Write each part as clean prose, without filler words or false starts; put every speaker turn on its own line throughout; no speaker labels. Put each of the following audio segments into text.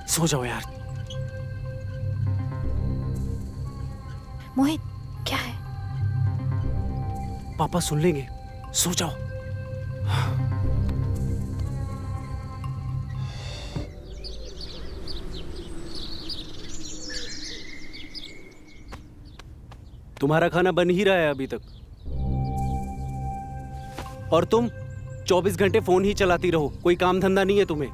सो जाओ यार।
मोहित, क्या है?
पापा सुन लेंगे, सो जाओ। तुम्हारा खाना बन ही रहा है अभी तक, और तुम 24 घंटे फोन ही चलाती रहो, कोई काम धंधा नहीं है तुम्हें।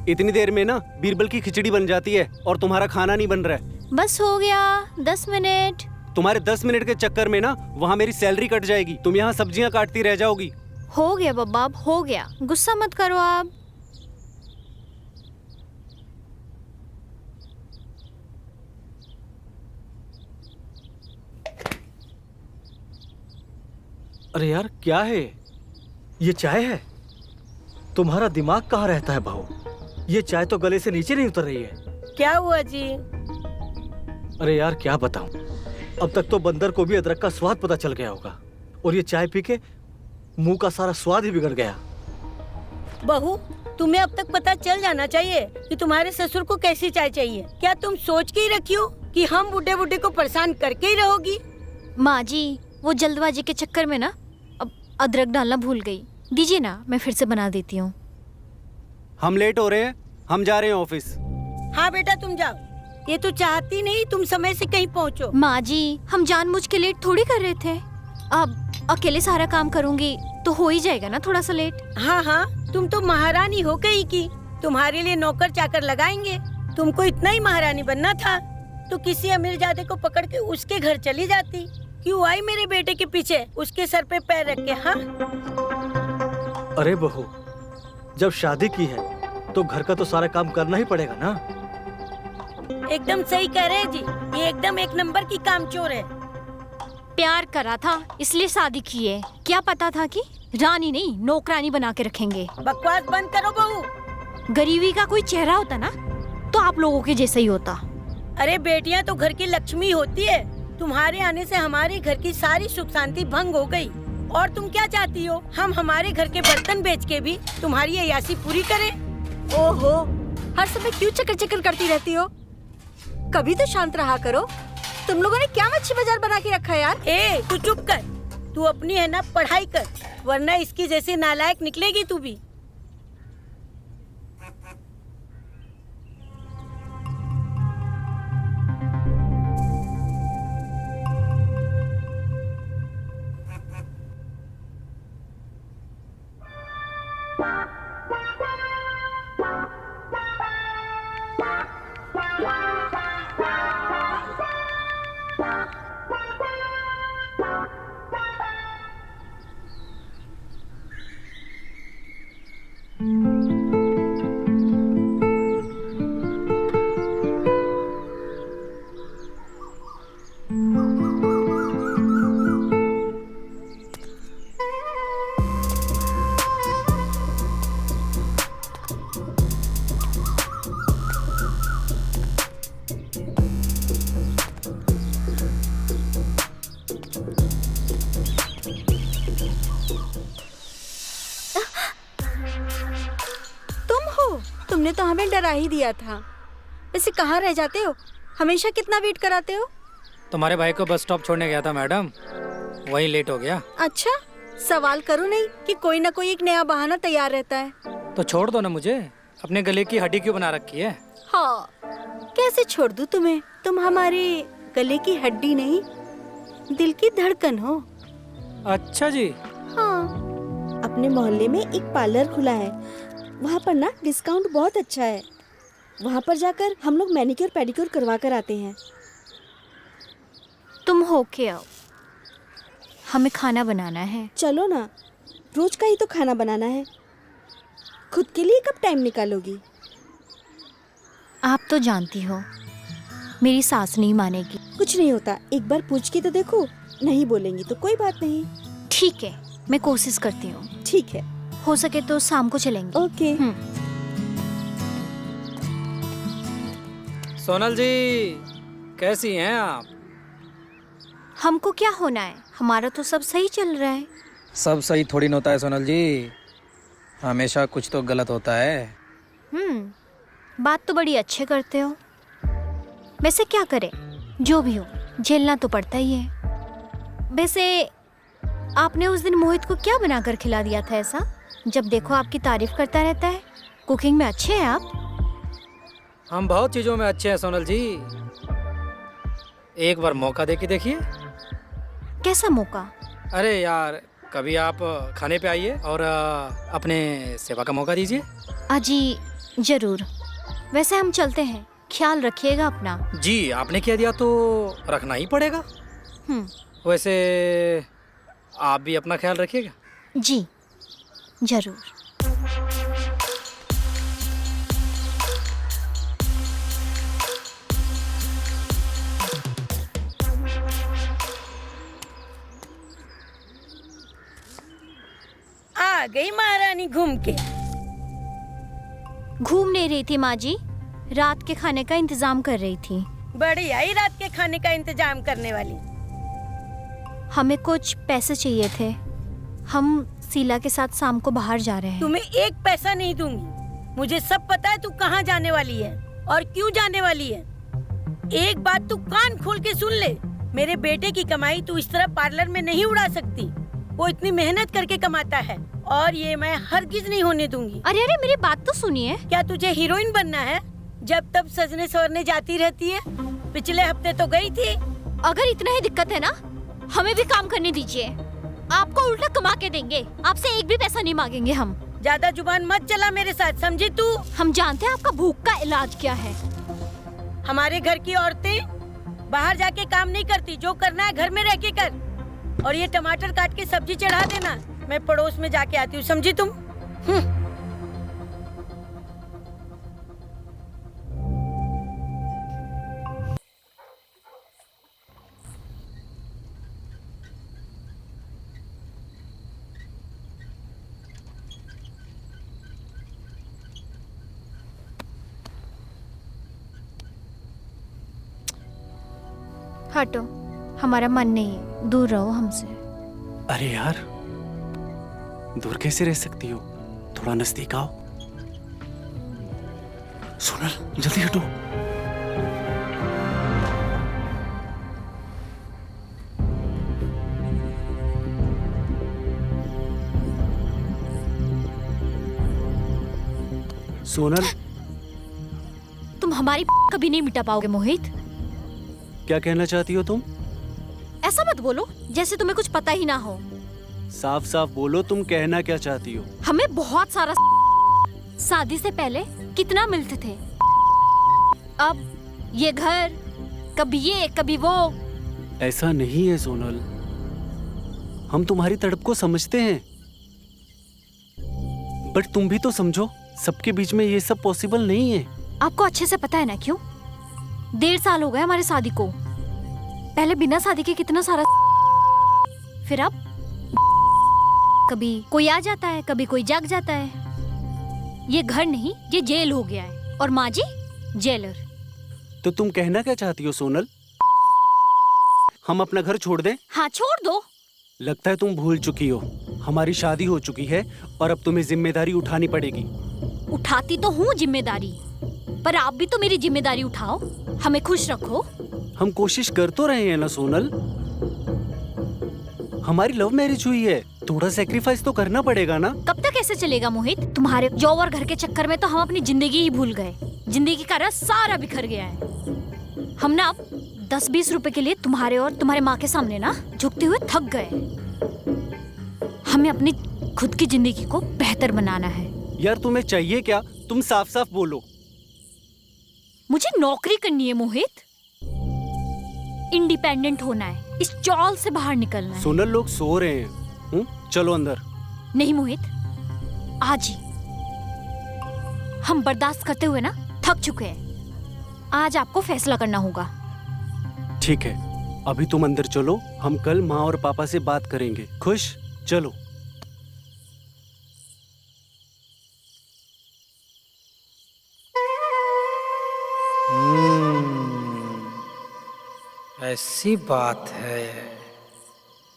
इतनी देर में ना बीरबल की खिचड़ी बन जाती है और तुम्हारा खाना नहीं बन रहा है।
बस हो गया, 10 मिनट।
तुम्हारे 10 मिनट के चक्कर में ना वहाँ मेरी सैलरी कट जाएगी, तुम यहाँ सब्जियां काटती रह जाओगी।
हो गया बब्बा, अब हो गया, गुस्सा मत करो आप।
अरे यार क्या है ये? चाय है? तुम्हारा दिमाग कहाँ रहता है बहू? ये चाय तो गले से नीचे नहीं उतर रही है।
क्या हुआ जी?
अरे यार क्या बताऊं, अब तक तो बंदर को भी अदरक का स्वाद पता चल गया होगा, और ये चाय पी के मुंह का सारा स्वाद ही बिगड़ गया।
बहू, तुम्हें अब तक पता चल जाना चाहिए कि तुम्हारे ससुर को कैसी चाय चाहिए। क्या तुम सोच के ही रखी हो कि हम बूढ़े बूढ़े को परेशान करके ही रहोगी?
माँ जी, वो जल्दबाजी के चक्कर में ना अब अदरक डालना भूल गई। दीजिए ना, मैं फिर से बना देती हूँ।
हम लेट हो रहे हैं, हम जा रहे हैं ऑफिस।
हाँ बेटा तुम जाओ, ये तो चाहती नहीं तुम समय से कहीं पहुँचो।
माँ जी, हम जानबूझ के लेट थोड़ी कर रहे थे। अब अकेले सारा काम करूँगी तो हो ही जाएगा ना थोड़ा सा लेट।
हाँ हाँ, तुम तो महारानी हो गई की, तुम्हारे लिए नौकर चाकर लगाएंगे। तुमको इतना ही महारानी बनना था तो किसी अमीरजादे को पकड़ के उसके घर चली जाती। क्यों आई मेरे बेटे के पीछे उसके सर पे पैर रख के? हाँ
अरे बहू, जब शादी की है तो घर का तो सारा काम करना ही पड़ेगा ना।
एकदम सही कह रहे हैं जी, ये एकदम एक नंबर की कामचोर है।
प्यार करा था इसलिए शादी की है, क्या पता था कि रानी नहीं नौकरानी बना के रखेंगे।
बकवास बंद करो बहू।
गरीबी का कोई चेहरा होता ना तो आप लोगों के जैसा ही होता।
अरे बेटियां तो घर की लक्ष्मी होती है। तुम्हारे आने से हमारे घर की सारी सुख शांति भंग हो गई। और तुम क्या चाहती हो, हम हमारे घर के बर्तन बेच के भी तुम्हारी अय्यासी पूरी करें?
ओहो, हर समय क्यों चक्कर चक्कर करती रहती हो? कभी तो शांत रहा करो। तुम लोगों ने क्या मच्छी बाजार बना के रखा है यार?
ए तू चुप कर, तू अपनी है ना पढ़ाई कर, वरना इसकी जैसे नालायक निकलेगी तू भी।
तुमने तो हमें डरा ही दिया था। वैसे कहाँ रह जाते हो? हमेशा कितना वेट कराते हो?
तुम्हारे भाई को बस स्टॉप छोड़ने गया था मैडम, वही लेट हो गया।
अच्छा, सवाल करो नहीं कि कोई ना कोई एक नया बहाना तैयार रहता है।
तो छोड़ दो ना मुझे, अपने गले की हड्डी क्यों बना रखी है?
हाँ, कैसे छोड़ दूं तुम्हें? तुम हमारे गले की हड्डी नहीं, दिल की धड़कन हो।
अच्छा जी।
हाँ,
अपने मोहल्ले में एक पार्लर खुला है, वहाँ पर ना डिस्काउंट बहुत अच्छा है। वहाँ पर जाकर हम लोग मैनिक्योर पेडिक्योर करवा कर आते हैं।
तुम होके आओ। हमें खाना बनाना है।
चलो ना, रोज का ही तो खाना बनाना है। खुद के लिए कब टाइम निकालोगी?
आप तो जानती हो मेरी सास नहीं मानेगी।
कुछ नहीं होता, एक बार पूछ के तो देखो। नहीं बोलेंगी तो कोई बात नहीं।
ठीक है, मैं कोशिश करती हूँ।
ठीक है,
हो सके तो शाम को चलेंगे।
ओके।
सोनल जी, कैसी हैं आप?
हमको क्या होना है, हमारा तो सब सही चल रहा है।
सब सही थोड़ी न होता है सोनल जी, हमेशा कुछ तो गलत होता है।
बात तो बड़ी अच्छे करते हो। वैसे क्या करें, जो भी हो झेलना तो पड़ता ही है। वैसे आपने उस दिन मोहित को क्या बनाकर खिला दिया था ऐसा? जब देखो आपकी तारीफ करता रहता है। कुकिंग में अच्छे हैं आप।
हम बहुत चीज़ों में अच्छे हैं सोनल जी, एक बार मौका दे के देखिए।
कैसा मौका?
अरे यार, कभी आप खाने पे आइए और अपने सेवा का मौका दीजिए।
अजी जरूर। वैसे हम चलते हैं, ख्याल रखिएगा अपना।
जी, आपने कह दिया तो रखना ही पड़ेगा। वैसे आप भी अपना ख्याल रखिएगा।
जी जरूर।
आ गई महारानी घूम के।
घूम नहीं रही थी माँ जी, रात के खाने का इंतजाम कर रही थी।
बड़ी आई रात के खाने का इंतजाम करने वाली।
हमें कुछ पैसे चाहिए थे। हम शीला के साथ शाम को बाहर जा रहे हैं।
तुम्हें एक पैसा नहीं दूंगी। मुझे सब पता है तू कहाँ जाने वाली है और क्यों जाने वाली है। एक बात तू कान खोल के सुन ले, मेरे बेटे की कमाई तू इस तरह पार्लर में नहीं उड़ा सकती। वो इतनी मेहनत करके कमाता है और ये मैं हरगिज नहीं होने दूंगी।
अरे अरे मेरी बात तो सुनिए।
क्या तुझे हीरोइन बनना है? जब तब सजने सवरने जाती रहती है। पिछले हफ्ते तो गई थी।
अगर इतना ही दिक्कत है ना, हमें भी काम करने दीजिए। आपको उल्टा कमा के देंगे, आपसे एक भी पैसा नहीं मांगेंगे हम।
ज्यादा जुबान मत चला मेरे साथ, समझी तू?
हम जानते हैं आपका भूख का इलाज क्या है।
हमारे घर की औरतें बाहर जाके काम नहीं करती, जो करना है घर में रह के कर। और ये टमाटर काट के सब्जी चढ़ा देना, मैं पड़ोस में जाके आती हूँ, समझी तुम?
हटो, हमारा मन नहीं है, दूर रहो हमसे।
अरे यार, दूर कैसे रह सकती हो? थोड़ा नजदीक आओ। सोनल जल्दी हटो। सोनल,
तुम हमारी कभी नहीं मिटा पाओगे मोहित।
क्या कहना चाहती हो तुम?
ऐसा मत बोलो जैसे तुम्हें कुछ पता ही ना हो।
साफ साफ बोलो, तुम कहना क्या चाहती हो?
हमें बहुत सारा शादी से पहले कितना मिलते थे। अब ये घर, कभी ये कभी वो।
ऐसा नहीं है सोनल, हम तुम्हारी तड़प को समझते हैं, बट तुम भी तो समझो, सबके बीच में ये सब पॉसिबल नहीं है।
आपको अच्छे से पता है ना क्यों? 1.5 साल हो गए हमारे शादी को। पहले बिना शादी के कितना सारा, फिर अब कभी कोई आ जाता है, कभी कोई जाग जाता है। ये घर नहीं, ये जेल हो गया है। और माँ जी जेलर।
तो तुम कहना क्या चाहती हो सोनल? हम अपना घर छोड़ दें?
हाँ छोड़ दो।
लगता है तुम भूल चुकी हो, हमारी शादी हो चुकी है और अब तुम्हें जिम्मेदारी उठानी पड़ेगी।
उठाती तो हूँ जिम्मेदारी, पर आप भी तो मेरी जिम्मेदारी उठाओ, हमें खुश रखो।
हम कोशिश कर तो रहे हैं ना सोनल। हमारी लव मैरिज हुई है, थोड़ा सेक्रीफाइस तो करना पड़ेगा ना।
कब तक ऐसे चलेगा मोहित? तुम्हारे जॉब और घर के चक्कर में तो हम अपनी जिंदगी ही भूल गए। जिंदगी का रस सारा बिखर गया है। हम ना अब 10-20 रुपए के लिए तुम्हारे और तुम्हारे माँ के सामने ना झुकते हुए थक गए। हमें अपनी खुद की जिंदगी को बेहतर बनाना है।
यार तुम्हें चाहिए क्या? तुम साफ साफ बोलो।
मुझे नौकरी करनी है मोहित। इंडिपेंडेंट होना है, इस चौल से बाहर निकलना है।
सोनल, लोग सो रहे हैं। चलो अंदर।
नहीं मोहित, आज ही हम बर्दाश्त करते हुए ना थक चुके हैं। आज आपको फैसला करना होगा।
ठीक है, अभी तुम अंदर चलो, हम कल माँ और पापा से बात करेंगे। खुश? चलो।
ऐसी बात है,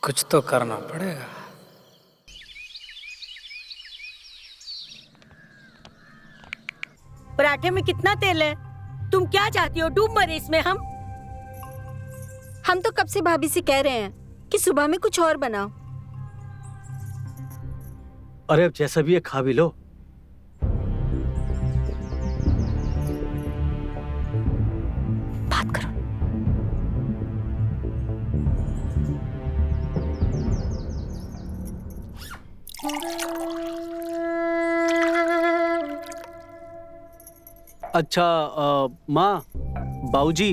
कुछ तो करना पड़ेगा।
पराठे में कितना तेल है? तुम क्या चाहती हो, डूब मरे इसमें हम?
हम तो कब से भाभी से कह रहे हैं कि सुबह में कुछ और बनाओ।
अरे अब जैसा भी है खा भी लो।
बात करो।
अच्छा माँ, बाबूजी,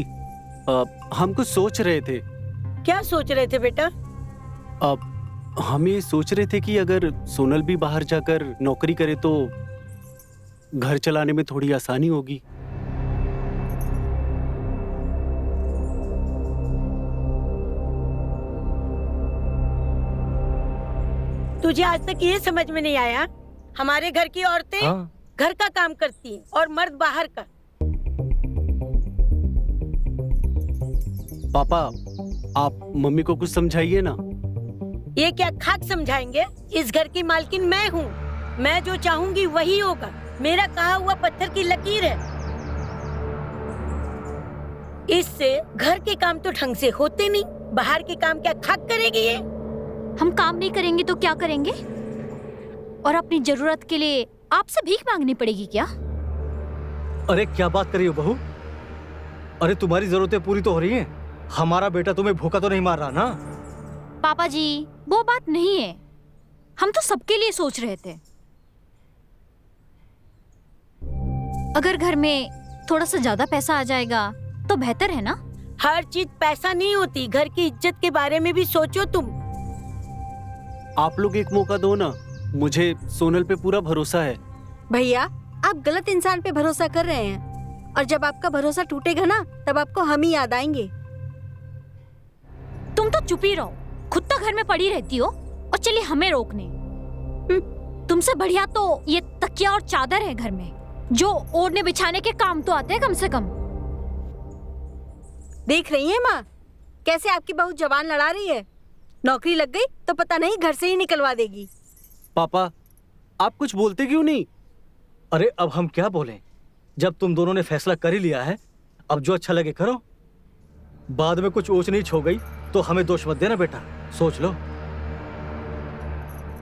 हम कुछ सोच रहे थे।
क्या सोच रहे थे बेटा?
हम ये सोच रहे थे कि अगर सोनल भी बाहर जाकर नौकरी करे तो घर चलाने में थोड़ी आसानी होगी।
तुझे आज तक ये समझ में नहीं आया? हमारे घर की औरतें घर का काम करती हैं और मर्द बाहर का।
पापा, आप मम्मी को कुछ समझाइए ना।
ये क्या खाक समझाएंगे? इस घर की मालकिन मैं हूँ। मैं जो चाहूंगी वही होगा। मेरा कहा हुआ पत्थर की लकीर है। इससे घर के काम तो ढंग से होते नहीं, बाहर के काम क्या खाक करेगी ये?
हम काम नहीं करेंगे तो क्या करेंगे? और अपनी जरूरत के लिए आपसे भीख मांगनी पड़ेगी क्या?
अरे क्या बात कर रही हो बहू? अरे तुम्हारी जरूरतें पूरी तो हो रही हैं। हमारा बेटा तुम्हें भूखा तो नहीं मार रहा ना?
पापा जी, वो बात नहीं है। हम तो सबके लिए सोच रहे थे। अगर घर में थोड़ा सा ज्यादा पैसा आ जाएगा तो बेहतर है ना?
हर चीज पैसा नहीं होती। घर की इज्जत के बारे में भी सोचो तुम।
आप लोग एक मौका दो ना, मुझे सोनल पे पूरा भरोसा है।
भैया, आप गलत इंसान पे भरोसा कर रहे हैं और जब आपका भरोसा टूटेगा ना तब आपको हम ही याद आएंगे।
तुम तो चुप ही रहो। खुद तो घर में पड़ी रहती हो और चलिए हमें रोकने। तुमसे बढ़िया तो ये तकिया और चादर है घर में, जो ओढ़ने बिछाने के काम तो आते हैं कम से कम।
देख रही हैं माँ, कैसे आपकी बहू जवान लड़ा रही है। नौकरी लग गई तो पता नहीं घर से ही निकलवा देगी।
पापा, आप कुछ बोलते क्यों नहीं?
अरे अब हम क्या बोलें, जब तुम दोनों ने फैसला कर ही लिया है, अब जो अच्छा लगे करो। बाद में कुछ ऊंच नीच हो गई तो हमें दोष मत देना बेटा, सोच लो।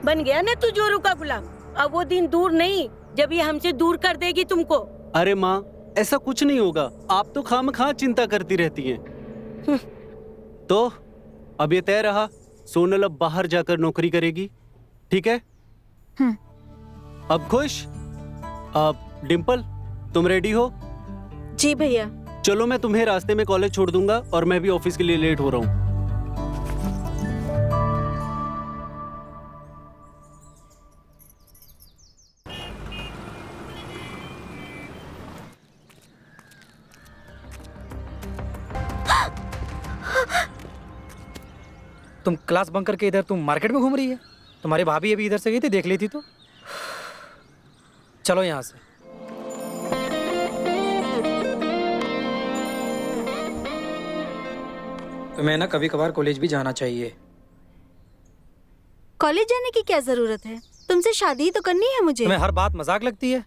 बन गया ना तू जोरू का गुलाम। अब वो दिन दूर नहीं जब ये हमसे दूर कर देगी तुमको।
अरे माँ, ऐसा कुछ नहीं होगा। आप तो खामखा चिंता करती रहती हैं। तो अब ये तय रहा, सोनल अब बाहर जाकर नौकरी करेगी, ठीक है? अब खुश? अब डिम्पल, तुम रेडी हो?
जी भैया।
चलो, मैं तुम्हें रास्ते में कॉलेज छोड़ दूंगा और मैं भी ऑफिस के लिए लेट हो रहा हूँ।
तुम क्लास बंक करके इधर तुम मार्केट में घूम रही है? तुम्हारी भाभी अभी इधर से गई थी, देख ली थी तो। चलो यहाँ से। तुम्हें ना कभी कभार कॉलेज भी जाना चाहिए।
कॉलेज जाने की क्या जरूरत है? तुमसे शादी तो करनी है मुझे।
तुम्हें हर बात मजाक लगती है?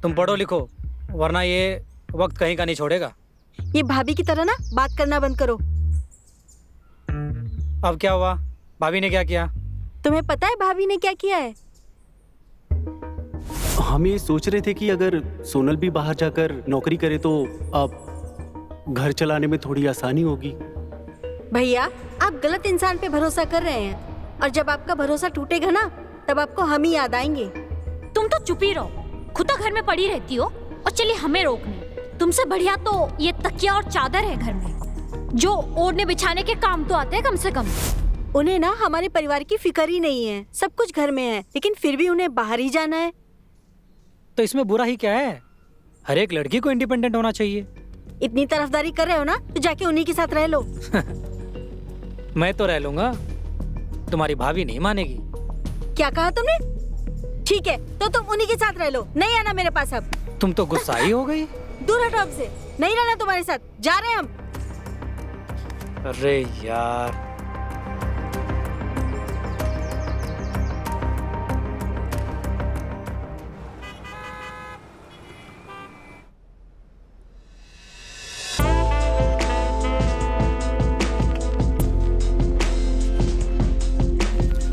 तुम पढ़ो लिखो, वरना ये वक्त कहीं का नहीं छोड़ेगा।
ये भाभी की तरह ना बात करना बंद करो।
अब क्या हुआ? भाभी ने क्या किया?
तुम्हें पता है भाभी ने क्या किया है?
हम ये सोच रहे थे कि अगर सोनल भी बाहर जाकर नौकरी करे तो अब घर चलाने में थोड़ी आसानी होगी।
भैया, आप गलत इंसान पे भरोसा कर रहे हैं और जब आपका भरोसा टूटेगा ना तब आपको हम ही याद आएंगे।
तुम तो चुप ही रहो। खुद तो घर में पड़ी रहती हो और चलिए हमें रोकने। तुमसे बढ़िया तो ये तकिया और चादर है घर में, जो ओढ़ने बिछाने के काम तो आते हैं कम से कम।
उन्हें ना हमारे परिवार की फिक्र ही नहीं है, सब कुछ घर में है, लेकिन फिर भी उन्हें बाहर ही जाना है।
तो इसमें बुरा ही क्या है? हर एक लड़की को इंडिपेंडेंट होना चाहिए।
इतनी तरफदारी कर रहे हो ना, तो जाके उन्हीं के साथ रह लो।
मैं तो रह लूंगा, तुम्हारी भाभी नहीं मानेगी।
क्या कहा तुमने? ठीक है, तो तुम उन्हीं के साथ रह लो, नहीं आना मेरे पास अब।
तुम तो गुस्सा ही हो गई।
दूर हटो हमसे, नहीं रहना तुम्हारे साथ, जा रहे हैं हम।
अरे यार,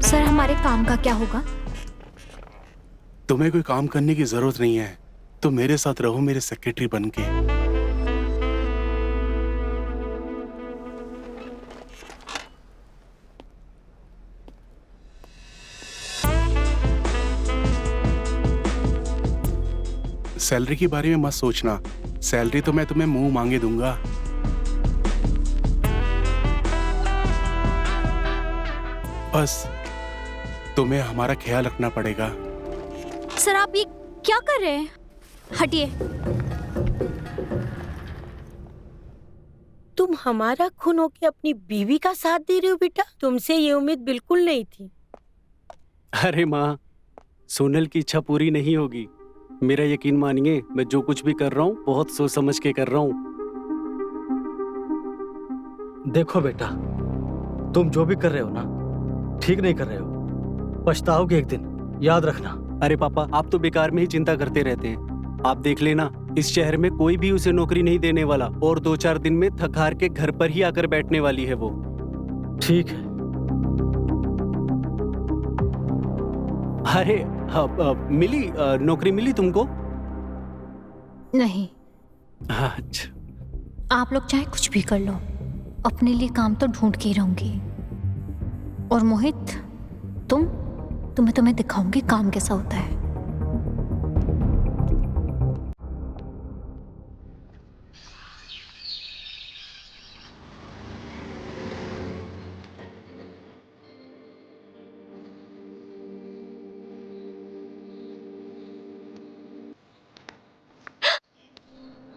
सर हमारे काम का क्या होगा?
तुम्हें कोई काम करने की जरूरत नहीं है, तुम मेरे साथ रहो मेरे सेक्रेटरी बनके। सैलरी के बारे में मत सोचना, सैलरी तो मैं तुम्हें मुंह मांगे दूंगा। बस तुम्हें हमारा ख्याल रखना पड़ेगा।
सर आप ये क्या कर रहे हैं? हटिए।
तुम हमारा खून होके अपनी बीवी का साथ दे रहे हो बेटा, तुमसे ये उम्मीद बिल्कुल नहीं थी।
अरे माँ, सोनल की इच्छा पूरी नहीं होगी। मेरा यकीन मानिए, मैं जो कुछ भी कर रहा हूँ बहुत सोच समझ के कर रहा हूँ।
देखो बेटा, तुम जो भी कर रहे हो ना, ठीक नहीं कर रहे हो, पछताओगे एक दिन, याद रखना।
अरे पापा, आप तो बेकार में ही चिंता करते रहते हैं। आप देख लेना, इस शहर में कोई भी उसे नौकरी नहीं देने वाला, और 2-4 दिन में थक हार के घर पर ही आकर बैठने वाली है वो।
ठीक है।
अरे मिली नौकरी मिली तुमको?
नहीं,
अच्छा।
आप लोग चाहे कुछ भी कर लो, अपने लिए काम तो ढूंढ के ही रहूंगी। और मोहित, तुम्हें दिखाऊंगी काम कैसा होता है।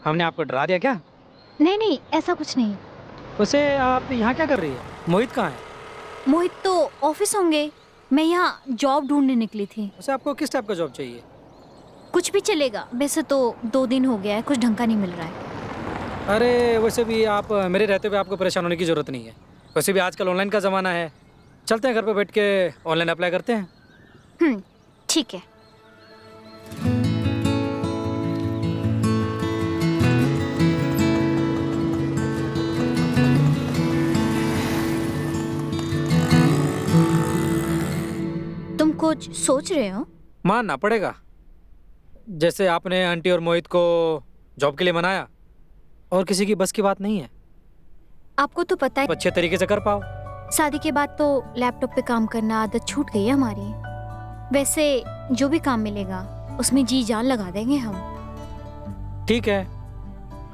हमने आपको डरा दिया क्या?
नहीं नहीं, ऐसा कुछ नहीं।
वैसे आप यहाँ क्या कर रही है? मोहित कहाँ है?
मोहित तो ऑफिस होंगे, मैं यहाँ जॉब ढूंढने निकली थी।
वैसे आपको किस टाइप का जॉब चाहिए?
कुछ भी चलेगा, वैसे तो 2 दिन हो गया है, कुछ ढंग का नहीं मिल रहा है।
अरे वैसे भी आप मेरे रहते हुए आपको परेशान होने की ज़रूरत नहीं है। वैसे भी आजकल ऑनलाइन का ज़माना है, चलते हैं घर पे बैठ के ऑनलाइन अप्लाई करते हैं।
ठीक है। तुम कुछ सोच रहे हो?
मानना पड़ेगा, जैसे आपने आंटी और मोहित को जॉब के लिए मनाया, और किसी की बस की बात नहीं है।
आपको तो पता है,
अच्छे तरीके से कर पाओ।
शादी के बाद तो लैपटॉप पे काम करना आदत छूट गई है हमारी। वैसे जो भी काम मिलेगा उसमें जी जान लगा देंगे हम।
ठीक है,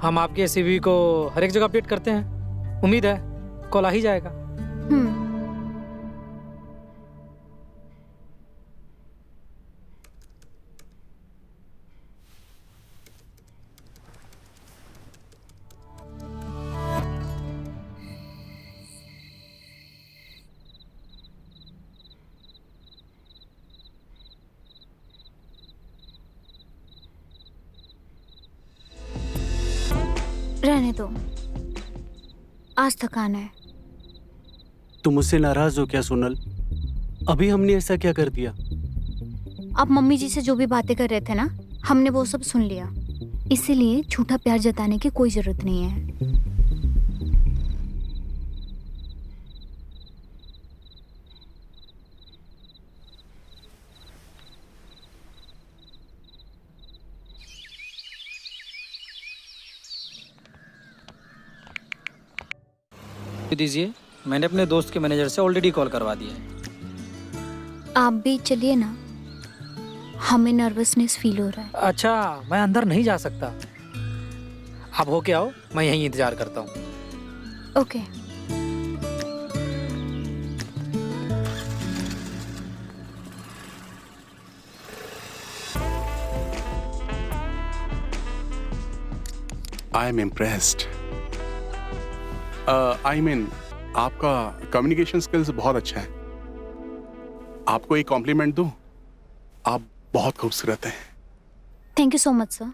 हम आपके सीवी को हर एक जगह अपडेट करते हैं। उम्मीद है कॉल आ ही जाएगा।
रहने दो, आज थकान है।
तुम मुझसे नाराज हो क्या सोनल? अभी हमने ऐसा क्या कर दिया?
आप मम्मी जी से जो भी बातें कर रहे थे ना, हमने वो सब सुन लिया। इसीलिए झूठा प्यार जताने की कोई जरूरत नहीं है।
दीजिए, मैंने अपने दोस्त के मैनेजर से ऑलरेडी कॉल करवा दिया है।
आप भी चलिए ना, हमें नर्वसनेस फील हो रहा है।
अच्छा, मैं अंदर नहीं जा सकता। आप होके आओ, मैं यहीं इंतजार करता हूँ।
Okay.
I am impressed. I mean आपका कम्युनिकेशन स्किल्स बहुत अच्छा है। आपको एक कॉम्प्लीमेंट दूं, आप बहुत खूबसूरत हैं।
Thank you so much sir.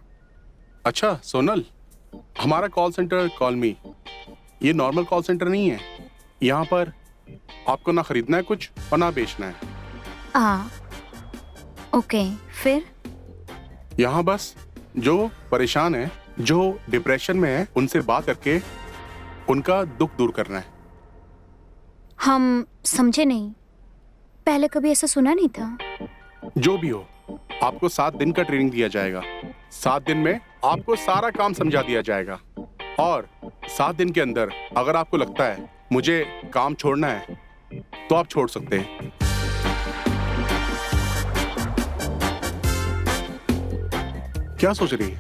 अच्छा सोनल, हमारा कॉल सेंटर कॉल मी ये नॉर्मल कॉल सेंटर नहीं है। यहाँ पर आपको ना खरीदना है कुछ और ना बेचना है।
ओके, फिर?
यहाँ बस जो परेशान है, जो डिप्रेशन में है, उनसे बात करके उनका दुख दूर करना है।
हम समझे नहीं, पहले कभी ऐसा सुना नहीं था।
जो भी हो, आपको 7 दिन का ट्रेनिंग दिया जाएगा। 7 दिन में आपको सारा काम समझा दिया जाएगा और 7 दिन के अंदर अगर आपको लगता है मुझे काम छोड़ना है तो आप छोड़ सकते हैं। क्या सोच रही है?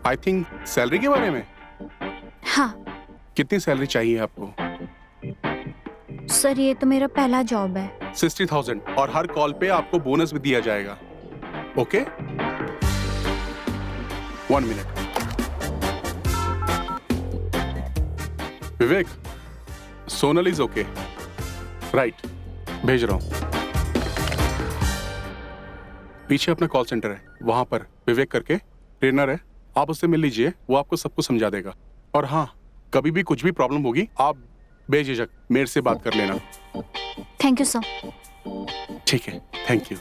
आई थिंक सैलरी के बारे में।
हाँ
कितनी सैलरी चाहिए आपको?
सर, ये तो मेरा पहला जॉब है।
60,000 और हर कॉल पे आपको बोनस भी दिया जाएगा। Okay? 1 minute. Vivek, Sonal is okay. Right, भेज रहा हूं। पीछे अपना कॉल सेंटर है, वहां पर विवेक करके ट्रेनर है, आप उससे मिल लीजिए, वो आपको सब कुछ समझा देगा। और हाँ, कभी भी कुछ भी प्रॉब्लम होगी आप बेझिझक मेरे से बात कर लेना।
Thank you sir.
ठीक है, थैंक यू।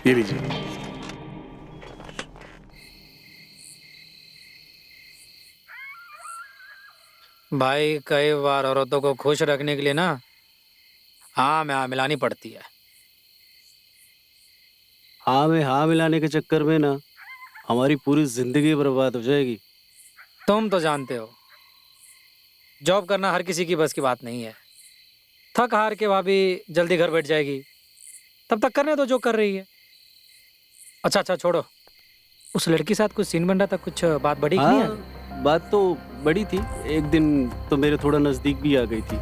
ये लीजिए।
भाई कई बार औरतों को खुश रखने के लिए ना हाँ में हाँ मिलानी पड़ती है।
हाँ में हाँ मिलाने के चक्कर में ना हमारी पूरी जिंदगी बर्बाद हो जाएगी।
तुम तो जानते हो जॉब करना हर किसी की बस की बात नहीं है। थक हार के भाभी जल्दी घर बैठ जाएगी, तब तक करने दो जो कर रही है। अच्छा छोड़ो, उस लड़की के साथ कुछ सीन बन रहा था, कुछ बात बढ़ी कि नहीं आई?
हाँ, बात तो बड़ी थी। एक दिन तो मेरे थोड़ा नजदीक भी आ गई थी।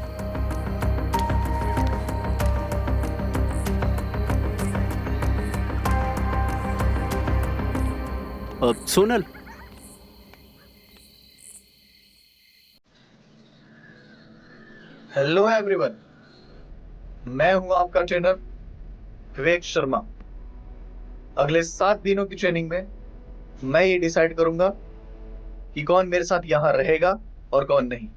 सोनल,
हेलो एवरीवन, मैं हूं आपका ट्रेनर विवेक शर्मा। अगले 7 दिनों की ट्रेनिंग में मैं ये डिसाइड करूंगा कि कौन मेरे साथ यहाँ रहेगा और कौन नहीं।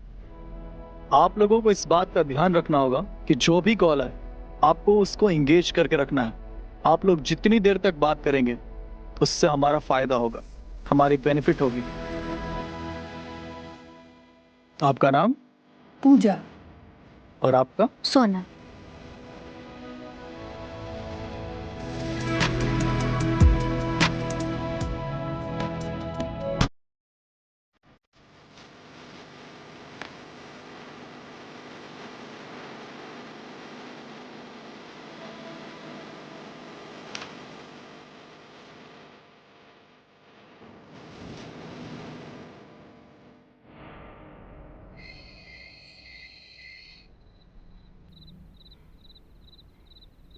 आप लोगों को इस बात का ध्यान रखना होगा कि जो भी कॉल है आपको उसको एंगेज करके रखना है। आप लोग जितनी देर तक बात करेंगे उससे हमारा फायदा होगा, हमारी बेनिफिट होगी। आपका नाम?
पूजा।
और आपका?
सोना।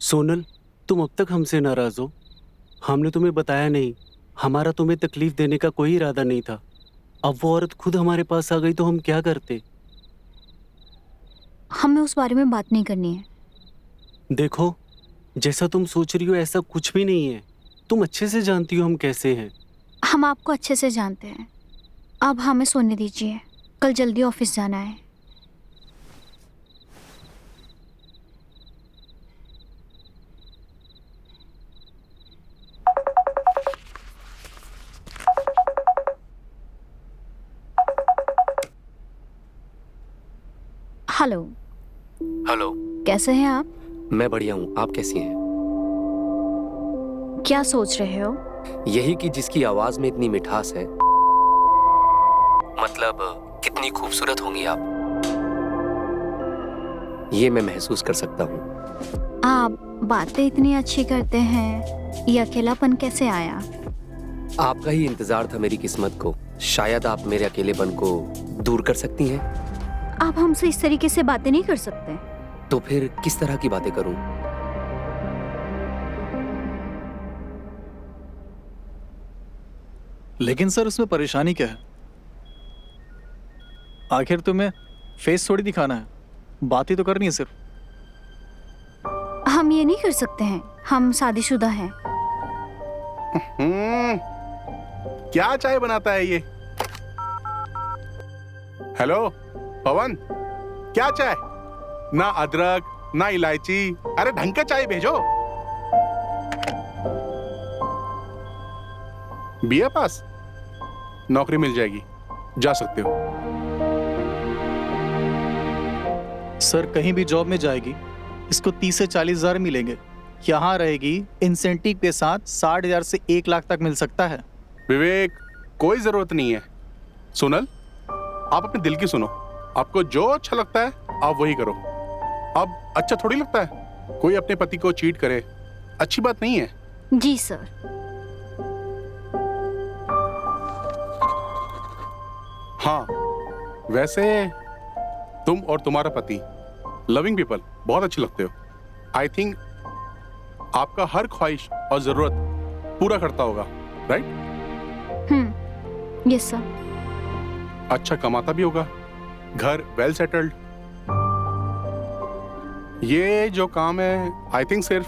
सोनल, तुम अब तक हमसे नाराज हो। हमने तुम्हें बताया नहीं, हमारा तुम्हें तकलीफ देने का कोई इरादा नहीं था। अब वो औरत खुद हमारे पास आ गई तो हम क्या करते?
हमें उस बारे में बात नहीं करनी है।
देखो, जैसा तुम सोच रही हो ऐसा कुछ भी नहीं है। तुम अच्छे से जानती हो हम कैसे हैं।
हम आपको अच्छे से जानते हैं। अब हमें सोने दीजिए, कल जल्दी ऑफिस जाना है। हेलो।
हेलो,
कैसे हैं आप?
मैं बढ़िया हूँ, आप कैसी हैं?
क्या सोच रहे हो?
यही कि जिसकी आवाज में इतनी मिठास है, मतलब कितनी खूबसूरत होंगी आप, ये मैं महसूस कर सकता हूँ।
आप बातें इतनी अच्छी करते हैं, ये अकेलापन कैसे आया?
आपका ही इंतजार था मेरी किस्मत को शायद आप मेरे अकेलेपन को दूर कर सकती हैं।
आप हमसे इस तरीके से बातें नहीं कर सकते।
तो फिर किस तरह की बातें करूं?
लेकिन सर उसमें परेशानी क्या है? आखिर तुम्हें फेस थोड़ी दिखाना है, बात ही तो करनी है सिर्फ।
हम ये नहीं कर सकते हैं, हम शादीशुदा हैं।
क्या चाय बनाता है ये? हेलो पवन, क्या चाय? ना अदरक ना इलायची, अरे ढंग का चाय भेजो। बीए पास, नौकरी मिल जाएगी, जा सकते हो।
सर कहीं भी जॉब में जाएगी इसको 30 से 40 हजार मिलेंगे। यहाँ रहेगी इंसेंटिव के साथ 60,000 से 1 लाख तक मिल सकता है।
विवेक, कोई जरूरत नहीं है। सोनल, आप अपने दिल की सुनो। आपको जो अच्छा लगता है आप वही करो। अब अच्छा थोड़ी लगता है कोई अपने पति को चीट करे, अच्छी बात नहीं है।
जी सर।
हाँ, वैसे तुम और तुम्हारा पति लविंग पीपल, बहुत अच्छे लगते हो। आई थिंक आपका हर ख्वाहिश और जरूरत पूरा करता होगा, राइट?
Yes sir.
अच्छा कमाता भी होगा, घर वेल सेटल्ड। ये जो काम है आई थिंक सिर्फ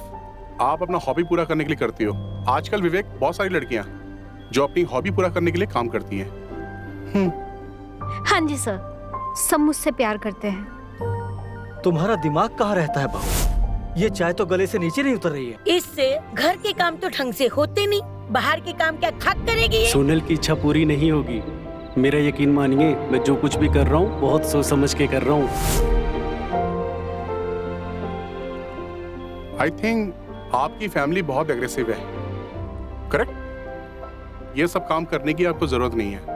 आप अपना हॉबी पूरा करने के लिए करती हो। आजकल विवेक, बहुत सारी लड़कियां जो अपनी हॉबी पूरा करने के लिए काम करती हैं।
हाँ जी सर, सब मुझसे प्यार करते हैं।
तुम्हारा दिमाग कहाँ रहता है बहू? ये चाय तो गले से नीचे नहीं उतर रही है।
इससे घर के काम तो ढंग से होते नहीं, बाहर के काम क्या खाक करेगी ये?
सोनल की इच्छा पूरी नहीं होगी। मेरा यकीन मानिए, मैं जो कुछ भी कर रहा हूँ बहुत सोच समझ के कर रहा हूँ।
आई थिंक आपकी फैमिली बहुत एग्रेसिव है, करेक्ट? ये सब काम करने की आपको जरूरत नहीं है।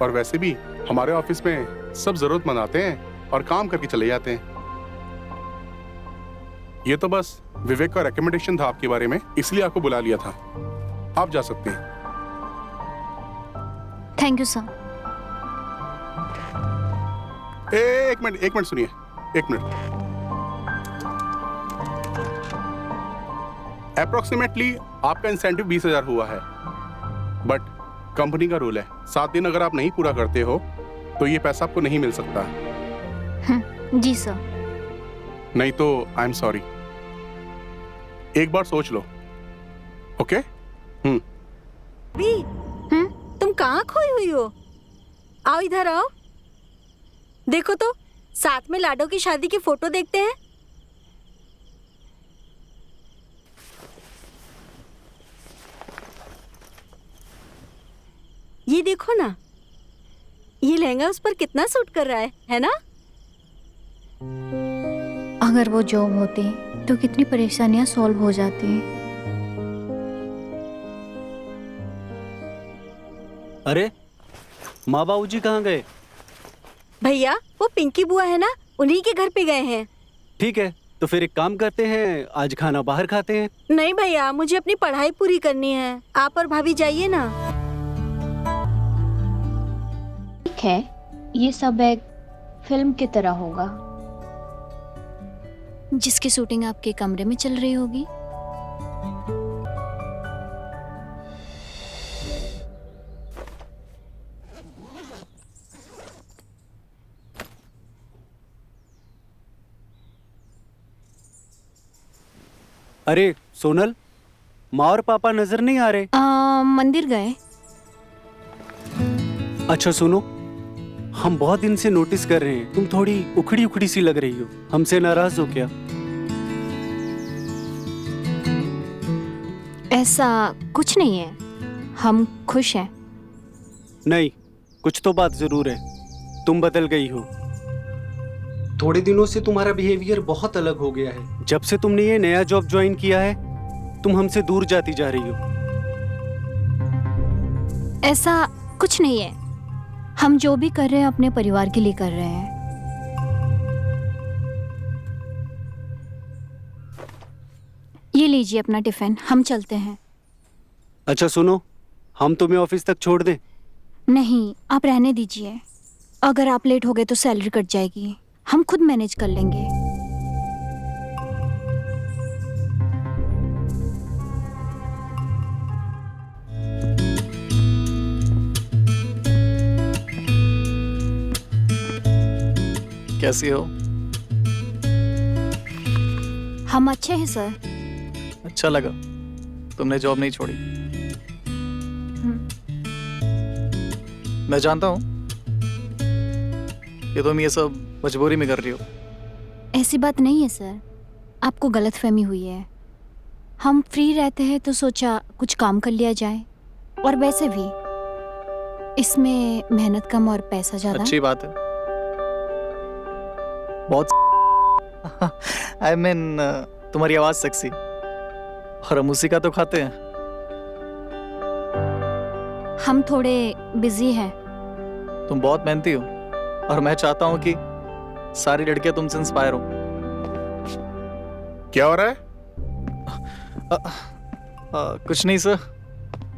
और वैसे भी हमारे ऑफिस में सब जरूरतमंद आते हैं और काम करके चले जाते हैं। ये तो बस विवेक का रिकमेंडेशन था आपके बारे में, इसलिए आपको बुला लिया था। आप जा सकते हैं।
Thank you sir.
एक मिनट सुनिए, एक मिनट। अप्रोक्सीमेटली आपका इंसेंटिव 20,000 हुआ है, बट कंपनी का रूल है 7 दिन अगर आप नहीं पूरा करते हो तो ये पैसा आपको नहीं मिल सकता।
जी सर।
नहीं तो आई एम सॉरी। एक बार सोच लो, ओके?
भी तुम कहाँ खोई हुई हो? आओ इधर आओ। देखो तो, साथ में लाडो की शादी की फोटो देखते हैं। ये देखो ना, ये लहंगा उस पर कितना सूट कर रहा है ना?
अगर वो जॉब होती तो कितनी परेशानियां सॉल्व हो जाती।
अरे माँ बाबूजी कहाँ गए?
भैया वो पिंकी बुआ है ना, उन्हीं के घर पे गए हैं।
ठीक है, तो फिर एक काम करते हैं, आज खाना बाहर खाते हैं।
नहीं भैया, मुझे अपनी पढ़ाई पूरी करनी है। आप और भाभी जाइए ना।
ठीक है, ये सब एक फिल्म की तरह होगा
जिसकी शूटिंग आपके कमरे में चल रही होगी।
अरे सोनल, माँ और पापा नजर नहीं आ रहे।
मंदिर गए।
अच्छा सुनो, हम बहुत दिन से नोटिस कर रहे हैं तुम थोड़ी उखड़ी उखड़ी सी लग रही हो। हमसे नाराज हो क्या?
ऐसा कुछ नहीं है, हम खुश हैं।
नहीं, कुछ तो बात जरूर है। तुम बदल गई हो। थोड़े दिनों से तुम्हारा बिहेवियर बहुत अलग हो गया है। जब से तुमने ये नया जॉब ज्वाइन किया है तुम हमसे दूर जाती जा रही हो।
ऐसा कुछ नहीं है, हम जो भी कर रहे हैं अपने परिवार के लिए कर रहे हैं। ये लीजिए अपना टिफिन, हम चलते हैं।
अच्छा सुनो, हम तुम्हें ऑफिस तक छोड़ दें?
नहीं, आप रहने दीजिए। अगर आप लेट हो गए तो सैलरी कट जाएगी। हम खुद मैनेज कर लेंगे।
कैसी हो?
हम अच्छे हैं सर।
अच्छा लगा तुमने जॉब नहीं छोड़ी। मैं जानता हूँ कि तुम ये सब मजबूरी में कर रही हो।
ऐसी बात नहीं है सर, आपको गलतफहमी हुई है। हम फ्री रहते हैं तो सोचा कुछ काम कर लिया जाए, और वैसे भी इसमें मेहनत कम और पैसा ज्यादा।
अच्छी बात है। बहुत I mean, तुम्हारी आवाज सेक्सी, और हम उसी का तो खाते हैं।
हम थोड़े बिजी हैं।
तुम बहुत मेहनती हो, और मैं चाहता हूँ कि सारी लड़कियां तुमसे इंस्पायर हो।
क्या हो रहा है?
कुछ नहीं सर,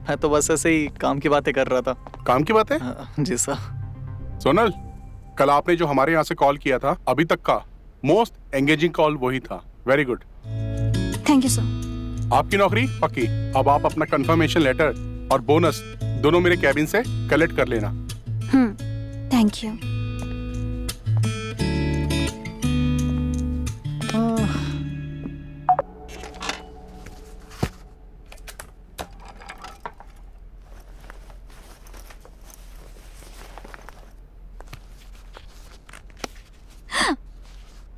मैं तो बस ऐसे ही काम की बातें कर रहा था।
काम की बातें?
जी सर।
सोनल, कल आपने जो हमारे यहाँ से कॉल किया था, अभी तक का मोस्ट एंगेजिंग कॉल वही था। Very good.
Thank you sir.
आपकी नौकरी पक्की। अब आप अपना कंफर्मेशन लेटर और बोनस दोनों मेरे कैबिन से कलेक्ट कर लेना।
Thank you.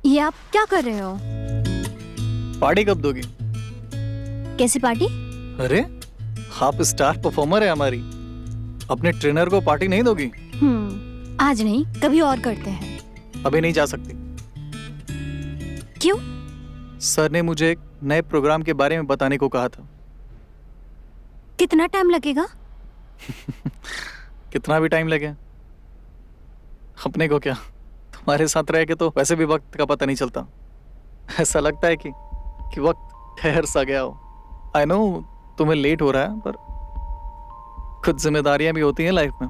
ये आप क्या कर रहे हो?
पार्टी कब दोगी?
कैसी पार्टी?
अरे आप स्टार परफॉर्मर है हमारी, अपने ट्रेनर को पार्टी नहीं दोगी?
आज नहीं, कभी और करते हैं।
अभी नहीं जा सकती।
क्यों?
सर ने मुझे एक नए प्रोग्राम के बारे में बताने को कहा था।
कितना टाइम लगेगा?
कितना भी टाइम लगे, अपने को क्या, तुम्हारे साथ रह के तो वैसे भी वक्त का पता नहीं चलता। ऐसा लगता है कि वक्त ठहर सा गया हो। आई नो तुम्हें लेट हो रहा है, पर कुछ जिम्मेदारियां भी होती हैं लाइफ में।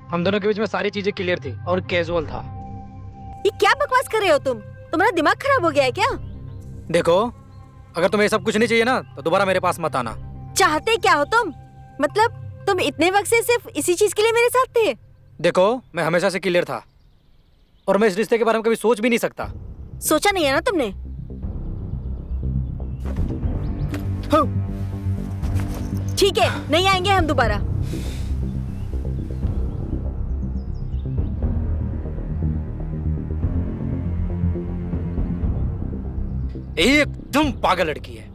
हम दोनों के बीच में सारी चीजें क्लियर थी और कैजुअल था।
ये क्या बकवास कर रहे हो तुम? तुम्हारा दिमाग खराब हो गया है क्या?
देखो, अगर तुम्हें सब कुछ नहीं चाहिए ना तो दोबारा मेरे पास मत आना।
चाहते क्या हो तुम? मतलब तुम इतने वक्त से सिर्फ इसी चीज के लिए मेरे साथ थे?
देखो, मैं हमेशा से क्लियर था और मैं इस रिश्ते के बारे में कभी सोच भी नहीं सकता।
सोचा नहीं है ना तुमने? ठीक है, नहीं आएंगे हम दोबारा।
एकदम पागल लड़की है।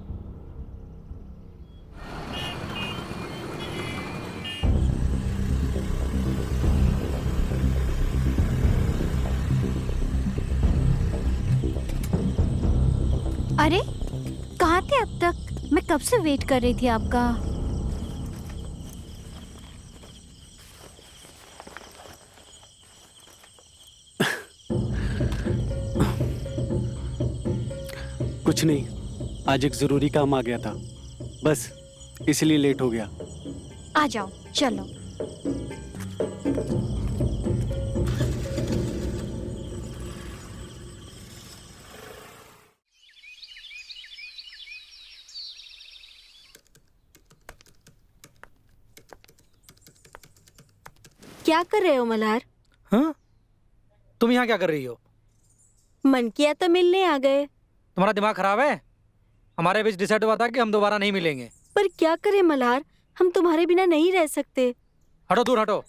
अरे कहाँ थे अब तक? मैं कब से वेट कर रही थी आपका।
कुछ नहीं, आज एक जरूरी काम आ गया था, बस इसलिए लेट हो गया।
आ जाओ, चलो।
क्या कर रहे हो मल्हार?
हाँ? तुम यहाँ क्या कर रही हो?
मन किया तो मिलने आ गए।
तुम्हारा दिमाग खराब है? हमारे बीच डिसाइड हुआ था कि हम दोबारा नहीं मिलेंगे।
पर क्या करें मल्हार, हम तुम्हारे बिना नहीं रह सकते।
हटो, दूर हटो।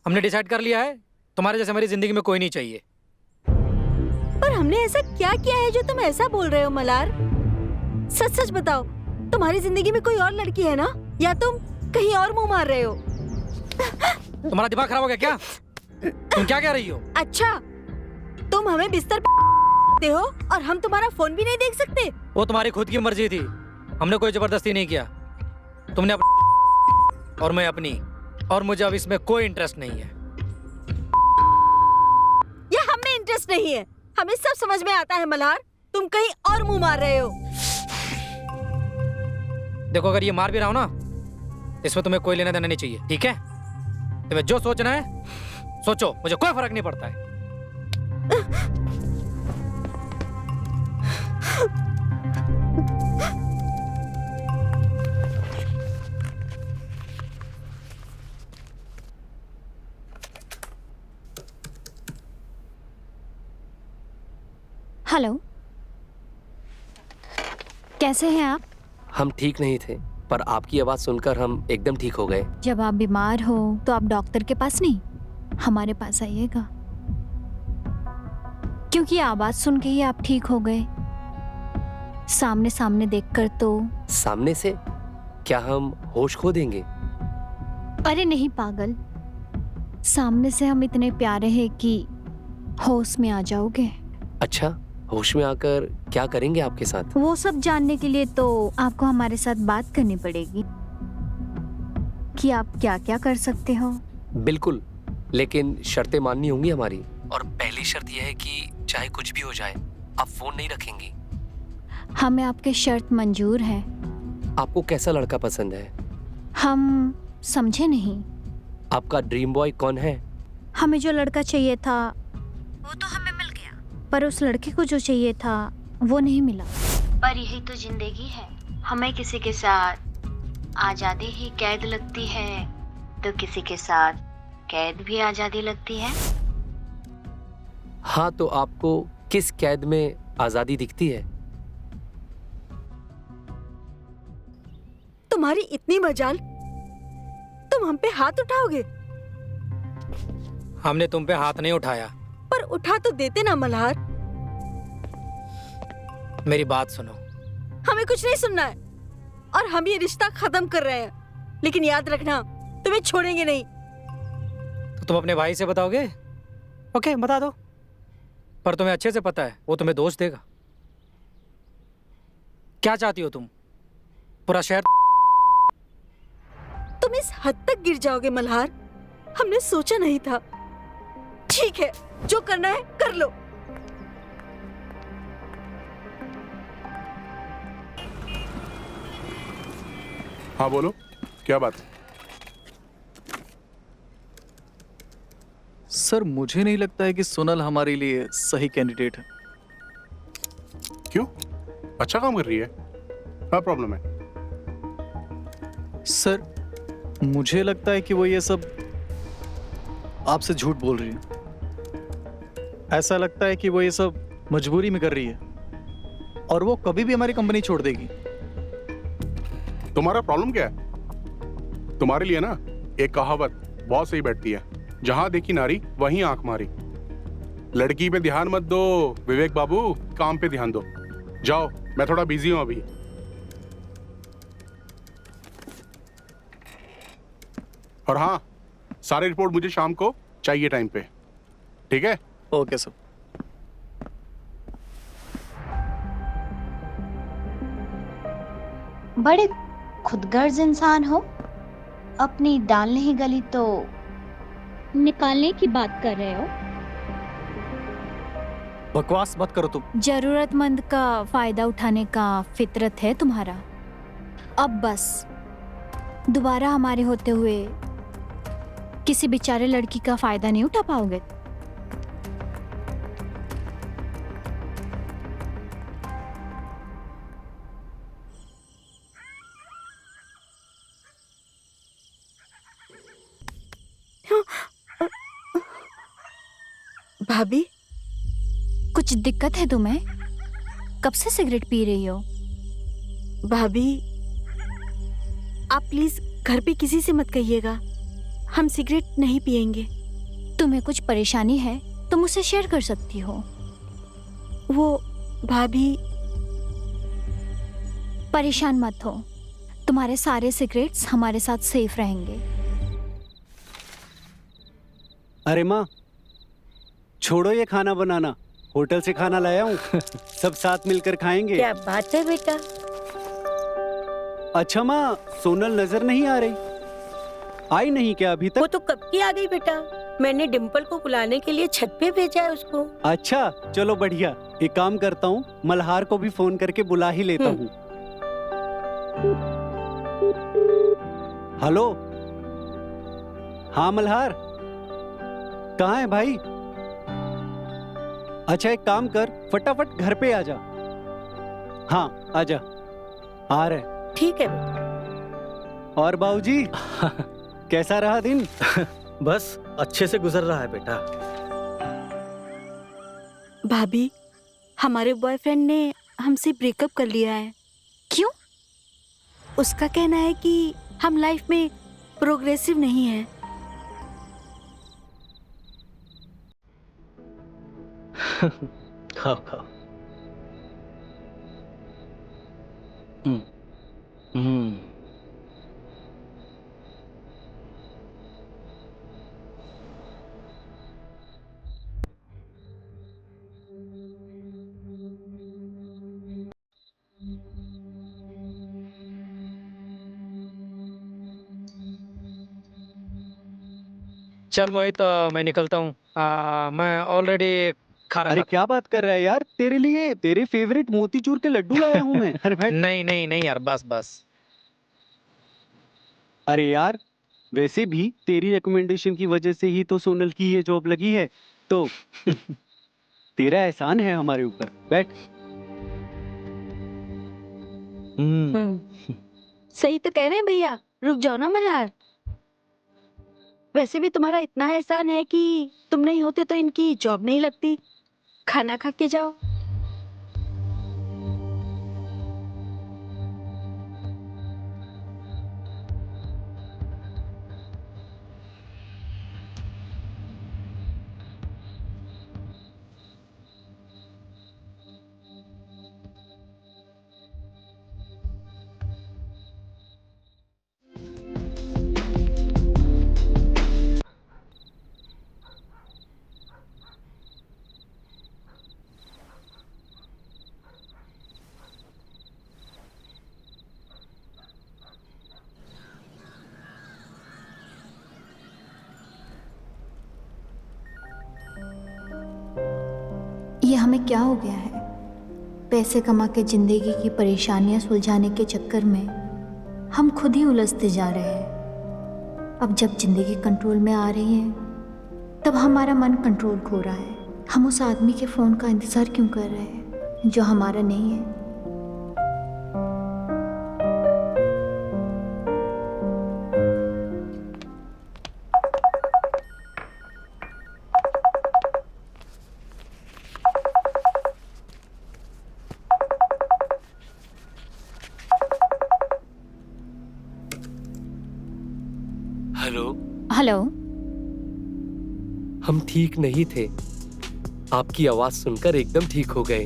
हमने डिसाइड कर लिया है, तुम्हारे जैसे हमारी जिंदगी में कोई नहीं चाहिए।
पर हमने ऐसा क्या किया है जो तुम ऐसा बोल रहे हो मल्हार? सच सच बताओ, तुम्हारी जिंदगी में कोई और लड़की है ना, या तुम कहीं और मुंह मार रहे हो?
तुम्हारा दिमाग खराब हो गया क्या? तुम क्या कह रही हो?
अच्छा, तुम हमें बिस्तर पे हो और हम तुम्हारा फोन भी नहीं देख सकते?
वो तुम्हारी खुद की मर्जी थी, हमने कोई जबरदस्ती नहीं किया। तुमने अपनी और मैं अपनी, और मुझे अब इसमें कोई इंटरेस्ट नहीं है।
ये हमें इंटरेस्ट नहीं है, हमें सब समझ में आता है मल्हार, तुम कहीं और मुंह मार रहे हो।
देखो, अगर ये मार भी रहा हो ना, इसमें तुम्हें कोई लेना देना नहीं चाहिए, ठीक है? तुम्हें जो सोचना है सोचो, मुझे कोई फर्क नहीं पड़ता है।
हेलो, कैसे हैं आप?
हम ठीक नहीं थे, पर आपकी आवाज सुनकर हम एकदम ठीक हो गए।
जब आप बीमार हो तो आप डॉक्टर के पास नहीं, हमारे पास आइएगा, क्योंकि आवाज सुन के ही आप ठीक हो गए। सामने सामने देखकर तो।
सामने से? क्या हम होश खो देंगे?
अरे नहीं पागल, सामने से हम इतने प्यारे हैं कि होश में आ जाओगे।
अच्छा, होश में आकर क्या करेंगे आपके साथ?
वो सब जानने के लिए तो आपको हमारे साथ बात करनी पड़ेगी कि आप क्या क्या कर सकते हो।
बिल्कुल, लेकिन शर्तें माननी होंगी हमारी। और पहली शर्त यह है कि चाहे कुछ भी हो जाए, आप फोन नहीं रखेंगी।
हमें आपके शर्त मंजूर है।
आपको कैसा लड़का पसंद है?
हम समझे नहीं।
आपका ड्रीम बॉय कौन है?
हमें जो लड़का चाहिए था वो तो हमें मिल गया, पर उस लड़के को जो चाहिए था वो नहीं मिला।
पर यही तो जिंदगी है, हमें किसी के साथ आजादी ही कैद लगती है तो किसी के साथ कैद भी आजादी लगती है।
हाँ, तो आपको किस कैद में आजादी दिखती है?
तुम्हारी इतनी मजाल, तुम हम पे हाथ उठाओगे?
हमने तुम पे हाथ नहीं उठाया।
पर उठा तो देते ना मल्हार।
मेरी बात सुनो।
हमें कुछ नहीं सुनना है और हम ये रिश्ता खत्म कर रहे हैं, लेकिन याद रखना, तुम्हें छोड़ेंगे नहीं।
तो तुम अपने भाई से बताओगे? ओके, बता दो, पर तुम्हें अच्छे से पता है वो तुम्हें दोष देगा। क्या चाहती हो तुम? पूरा शहर?
तुम इस हद तक गिर जाओगे मल्हार, हमने सोचा नहीं था। ठीक है, जो करना है कर लो।
हाँ बोलो, क्या बात?
सर, मुझे नहीं लगता है कि सोनल हमारे लिए सही कैंडिडेट है।
क्यों? अच्छा काम कर रही है, क्या प्रॉब्लम है?
सर, मुझे लगता है कि वो ये सब आपसे झूठ बोल रही है। ऐसा लगता है कि वो ये सब मजबूरी में कर रही है और वो कभी भी हमारी कंपनी छोड़ देगी।
तुम्हारा प्रॉब्लम क्या है? तुम्हारे लिए ना एक कहावत बहुत सही बैठती है, जहां देखी नारी वहीं आंख मारी। लड़की पे ध्यान मत दो विवेक बाबू, काम पे ध्यान दो। जाओ, मैं थोड़ा बिजी हूं अभी। और हाँ, सारी रिपोर्ट मुझे शाम को चाहिए टाइम पे, ठीक है?
Okay sir.
बड़े खुदगर्ज इंसान हो, अपनी दाल नहीं गली तो
निकालने की बात कर रहे हो?
बकवास मत करो तुम।
जरूरतमंद का फायदा उठाने का फितरत है तुम्हारा। अब बस दोबारा हमारे होते हुए किसी बेचारे लड़की का फायदा नहीं उठा पाओगे।
भाभी,
कुछ दिक्कत है तुम्हें? कब से सिगरेट पी रही हो?
भाभी आप प्लीज घर पे किसी से मत कहिएगा, हम सिगरेट नहीं पिएंगे।
तुम्हें कुछ परेशानी है तो मुझसे शेयर कर सकती हो।
वो भाभी,
परेशान मत हो, तुम्हारे सारे सिगरेट्स हमारे साथ सेफ रहेंगे।
अरे माँ, छोड़ो ये खाना बनाना, होटल से खाना लाया हूँ। सब साथ मिलकर खाएंगे।
क्या बात है बेटा।
अच्छा माँ, सोनल नजर नहीं आ रही? आई नहीं क्या अभी
वो
तक?
तो कब की आ गई बेटा, मैंने डिम्पल को बुलाने के लिए छत पे भेजा है उसको।
अच्छा चलो बढ़िया, एक काम करता हूँ, मल्हार को भी फोन करके बुला ही लेता हूँ। हेलो, हाँ मल्हार, कहाँ है भाई? अच्छा एक काम कर, फटाफट घर पे आ जा। हाँ आजा, आ रहे।
ठीक है बेटा।
और बाबूजी, कैसा रहा दिन?
बस अच्छे से गुजर रहा है बेटा।
भाभी हमारे बॉयफ्रेंड ने हमसे ब्रेकअप कर लिया है।
क्यों?
उसका कहना है कि हम लाइफ में प्रोग्रेसिव नहीं है।
खाओ खाओ। हम्म हम्म।
चल मोहित, मैं निकलता हूँ। मैं ऑलरेडी खाना
अरे क्या बात कर रहा है यार, तेरे लिए तेरे फेवरेट मोतीचूर के लड्डू लाया हूँ मैं। अरे बैठ।
नहीं नहीं नहीं यार, बस बस।
अरे यार, वैसे भी तेरी रिकमेंडेशन की वजह से ही तो सोनल की ये जॉब लगी है, तो तेरा एहसान है हमारे ऊपर। बैठ।
सही तो कह रहे हैं भैया, रुक जाओ ना मल्हार। वैसे भी तुम्हारा इतना एहसान है कि तुम नहीं होते तो इनकी जॉब नहीं लगती। खाना खा के जाओ।
ये हमें क्या हो गया है? पैसे कमा के जिंदगी की परेशानियां सुलझाने के चक्कर में हम खुद ही उलझते जा रहे हैं। अब जब जिंदगी कंट्रोल में आ रही है, तब हमारा मन कंट्रोल खो रहा है। हम उस आदमी के फोन का इंतजार क्यों कर रहे हैं जो हमारा नहीं है? हेलो।
हम ठीक नहीं थे, आपकी आवाज सुनकर एकदम ठीक हो गए।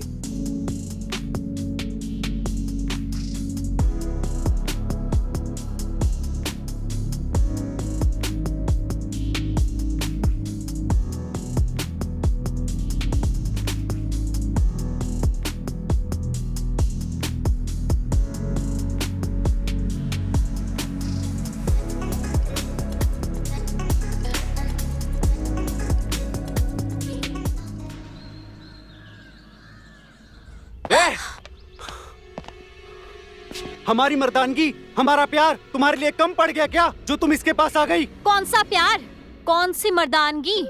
हमारी मर्दानगी, हमारा प्यार तुम्हारे लिए कम पड़ गया क्या, जो तुम इसके पास आ गई?
कौन सा प्यार, कौन सी मर्दानगी?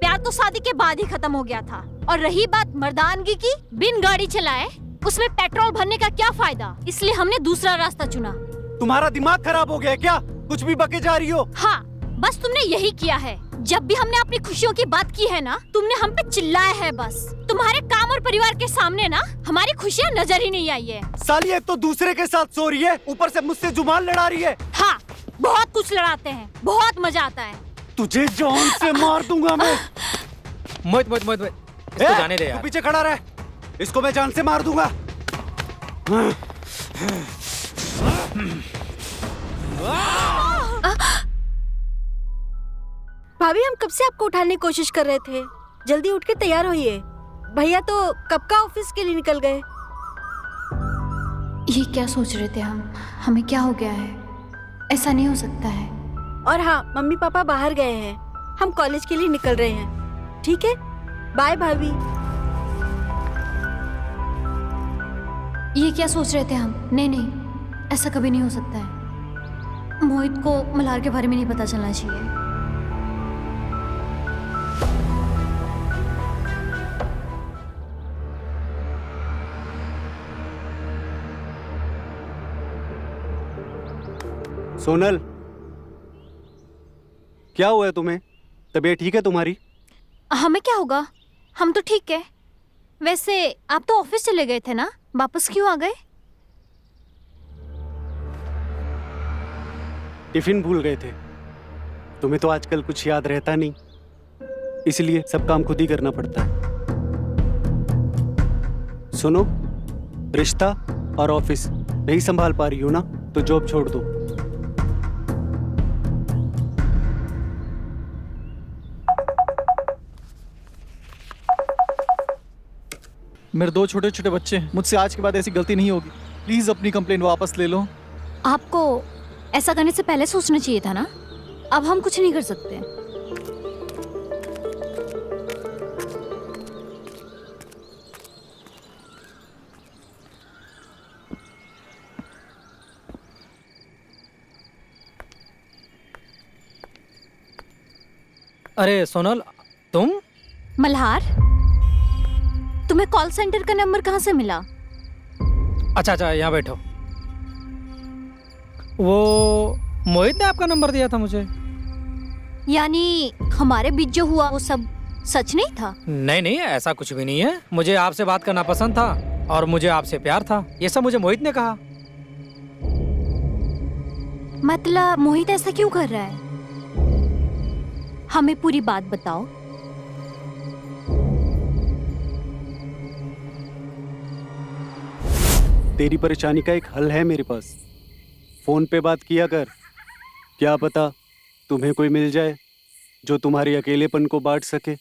प्यार तो शादी के बाद ही खत्म हो गया था। और रही बात मर्दानगी की, बिन गाड़ी चलाए उसमें पेट्रोल भरने का क्या फायदा, इसलिए हमने दूसरा रास्ता चुना।
तुम्हारा दिमाग खराब हो गया है क्या? कुछ भी बके जा रही हो।
हाँ, बस तुमने यही किया है। जब भी हमने अपनी खुशियों की बात की है ना, तुमने हम पे चिल्लाया है। बस तुम्हारे काम और परिवार के सामने ना हमारी खुशियाँ नजर ही नहीं आई है।
साली एक तो दूसरे के साथ सो रही है, ऊपर से मुझसे जुबान लड़ा रही है।
हाँ, बहुत कुछ लड़ाते हैं, बहुत मजा आता है।
तुझे जान से मार दूंगा मैं।
मोहित मोहित मोहित इसको जाने दे यार।
तू पीछे खड़ा रह, इसको मैं जान से मार दूंगा।
भाभी, हम कब से आपको उठाने की कोशिश कर रहे थे। जल्दी उठ के तैयार होइए, भैया तो कब का ऑफिस के लिए निकल गए।
ये क्या सोच रहे थे हम? हमें क्या हो गया है? ऐसा नहीं हो सकता है।
और हाँ, मम्मी पापा बाहर गए हैं, हम कॉलेज के लिए निकल रहे हैं। ठीक है, बाय भाभी।
ये क्या सोच रहे थे हम? नहीं नहीं, ऐसा कभी नहीं हो सकता है। मोहित को मल्हार के बारे में नहीं पता चलना चाहिए।
सोनल, क्या हुआ है तुम्हें? तबीयत ठीक है तुम्हारी?
हमें क्या होगा, हम तो ठीक है। वैसे आप तो ऑफिस चले गए थे ना, वापस क्यों आ गए?
टिफिन भूल गए थे। तुम्हें तो आजकल कुछ याद रहता नहीं, इसलिए सब काम खुद ही करना पड़ता है। सुनो, रिश्ता और ऑफिस नहीं संभाल पा रही हो ना, तो जॉब छोड़ दो।
मेरे 2 छोटे छोटे बच्चे हैं, मुझसे आज के बाद ऐसी गलती नहीं होगी। प्लीज अपनी कंप्लेंट वापस ले लो।
आपको ऐसा करने से पहले सोचना चाहिए था ना। अब हम कुछ नहीं कर सकते।
अरे सोनल, तुम?
मल्हार, तुम्हें कॉल सेंटर का नंबर कहाँ से मिला?
अच्छा अच्छा, यहाँ बैठो। वो मोहित ने आपका नंबर दिया था मुझे।
यानी हमारे बीच जो हुआ वो सब सच नहीं था?
नहीं नहीं, ऐसा कुछ भी नहीं है। मुझे आपसे बात करना पसंद था और मुझे आपसे प्यार था, ये सब मुझे मोहित ने कहा।
मतलब मोहित ऐसा क्यों कर रहा है? हमें पूरी बात बताओ।
तेरी परेशानी का एक हल है मेरे पास। फोन पे बात किया कर, क्या पता तुम्हें कोई मिल जाए जो तुम्हारे अकेलेपन को बांट सके।